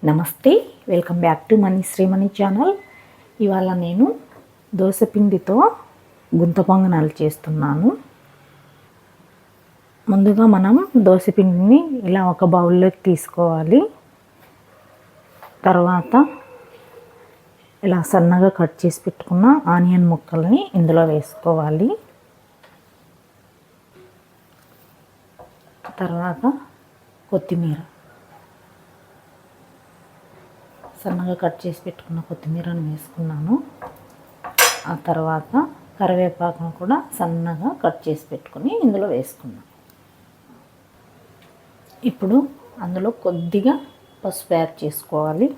నమస్తే, welcome back to money Shreemani channel. ఇవాళ నేను దోసపిండితో గుంత పొంగనాలు చేస్తున్నాను. ముందుగా మనం దోసపిండిని ఇలా ఒక బౌల్లోకి తీసుకోవాలి. తర్వాత ఇలా సన్నగా కట్ చేసి పెట్టుకున్న ఆనియన్ ముక్కల్ని ఇందులో వేసుకోవాలి. తర్వాత కొత్తిమీర, సన్నగా కట్ చేసి పెట్టుకున్న కొత్తిమీరను వేసుకున్నాను. ఆ తర్వాత కరివేపాకును కూడా సన్నగా కట్ చేసి పెట్టుకుని ఇందులో వేసుకున్నాను. ఇప్పుడు అందులో కొద్దిగా పసుపు యాడ్ చేసుకోవాలి.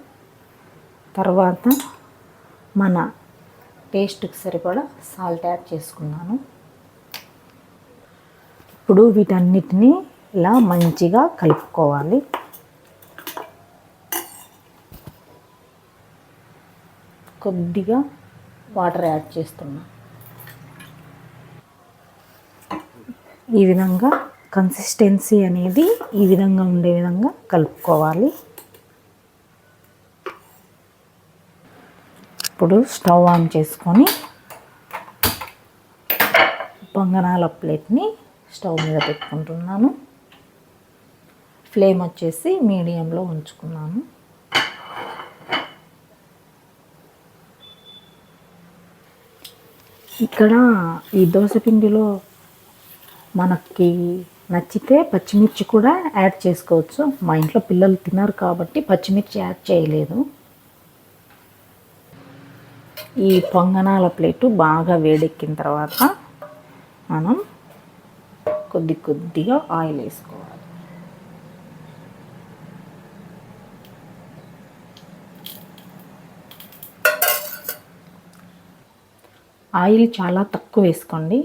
తర్వాత మన టేస్ట్కి సరిపడా సాల్ట్ యాడ్ చేసుకున్నాను. ఇప్పుడు వీటన్నిటిని ఇలా మంచిగా కలుపుకోవాలి. కొద్దిగా వాటర్ యాడ్ చేస్తున్నా. ఈ విధంగా కన్సిస్టెన్సీ అనేది ఈ విధంగా ఉండే విధంగా కలుపుకోవాలి. ఇప్పుడు స్టవ్ ఆన్ చేసుకొని పొంగనాల ప్లేట్ని స్టవ్ మీద పెట్టుకుంటున్నాను. ఫ్లేమ్ వచ్చేసి మీడియంలో ఉంచుకున్నాను. ఇక్కడ ఈ దోసపిండిలో మనకి నచ్చితే పచ్చిమిర్చి కూడా యాడ్ చేసుకోవచ్చు. మా ఇంట్లో పిల్లలు తినరు కాబట్టి పచ్చిమిర్చి యాడ్ చేయలేదు. ఈ పొంగనాల ప్లేటు బాగా వేడెక్కిన తర్వాత మనం కొద్దిగా ఆయిల్ వేసుకోవాలి. ఆయిల్ చాలా తక్కువ వేసుకోండి.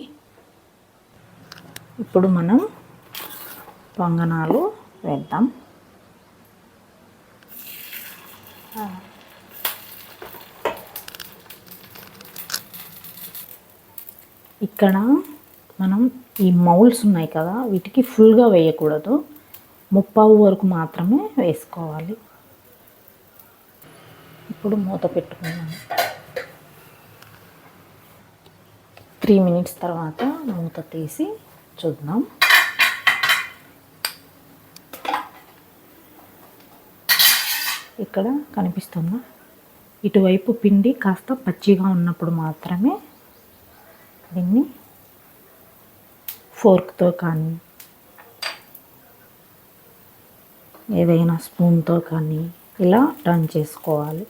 ఇప్పుడు మనం పొంగనాలు వేద్దాం. ఇక్కడ మనం ఈ మౌల్స్ ఉన్నాయి కదా, వీటికి ఫుల్గా వేయకూడదు, ముప్పావు వరకు మాత్రమే వేసుకోవాలి. ఇప్పుడు మూత పెట్టుకున్నాం. 3 minutes తర్వాత మూత తీసి చూద్దాం. ఇక్కడ కనిపిస్తుందా, ఇటువైపు పిండి కాస్త పచ్చిగా ఉన్నప్పుడు మాత్రమే దీన్ని ఫోర్క్తో కానీ ఏదైనా స్పూన్తో కానీ ఇలా టర్న్ చేసుకోవాలి.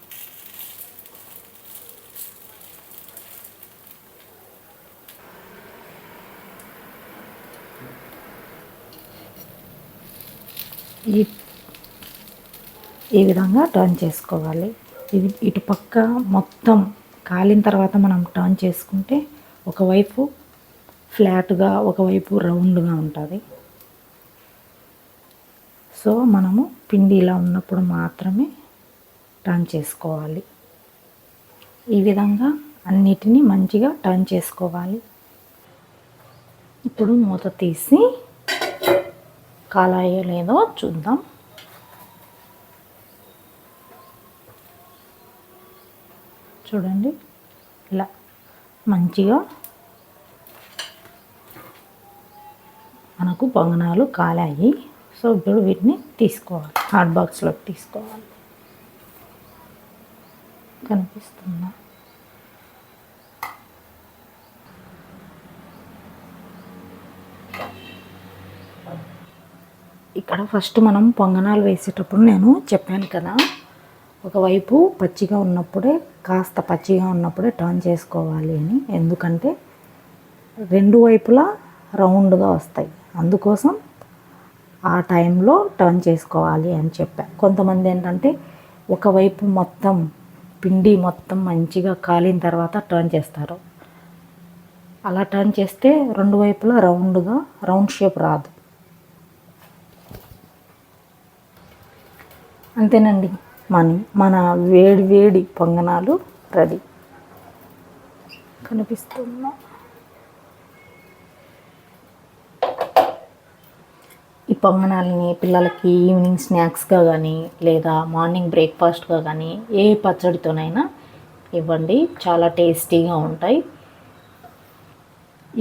ఈ విధంగా టర్న్ చేసుకోవాలి. ఇది ఇటుపక్క మొత్తం కాలిన తర్వాత మనం టర్న్ చేసుకుంటే ఒకవైపు ఫ్లాట్గా ఒకవైపు రౌండ్గా ఉంటుంది. సో మనము పిండి ఇలా ఉన్నప్పుడు మాత్రమే టర్న్ చేసుకోవాలి. ఈ విధంగా అన్నిటినీ మంచిగా టర్న్ చేసుకోవాలి. ఇప్పుడు మూత తీసి కాలాయో లేదో చూద్దాం. చూడండి, ఇలా మంచిగా మనకు పొంగనాలు కాలాయి. సో ఇప్పుడు వీటిని తీసుకోవాలి, హాట్ బాక్స్లోకి తీసుకోవాలి. కనిపిస్తుందా? ఇక్కడ ఫస్ట్ మనం పొంగనాలు వేసేటప్పుడు నేను చెప్పాను కదా, ఒకవైపు పచ్చిగా ఉన్నప్పుడే కాస్త పచ్చిగా ఉన్నప్పుడే టర్న్ చేసుకోవాలి అని. ఎందుకంటే రెండు వైపులా రౌండ్గా వస్తాయి, అందుకోసం ఆ టైంలో టర్న్ చేసుకోవాలి అని చెప్పా. కొంతమంది ఏంటంటే ఒకవైపు మొత్తం పిండి మొత్తం మంచిగా కాలిన తర్వాత టర్న్ చేస్తారు. అలా టర్న్ చేస్తే రెండు వైపులా రౌండ్ షేప్ రాదు. అంతేనండి, మన వేడి వేడి పొంగనాలు రెడీ. కనిపిస్తున్నా. పొంగనాలని పిల్లలకి ఈవినింగ్ స్నాక్స్గా కానీ లేదా మార్నింగ్ బ్రేక్ఫాస్ట్గా కానీ ఏ పచ్చడితోనైనా ఇవ్వండి, చాలా టేస్టీగా ఉంటాయి.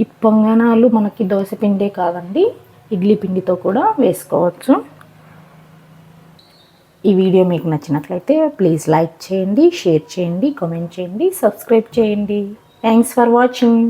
ఈ పొంగనాలు మనకి దోశ పిండే కాదండి, ఇడ్లీ పిండితో కూడా వేసుకోవచ్చు. ఈ వీడియో మీకు నచ్చినట్లయితే ప్లీజ్ లైక్ చేయండి, షేర్ చేయండి, కామెంట్ చేయండి, సబ్స్క్రైబ్ చేయండి. Thanks for watching.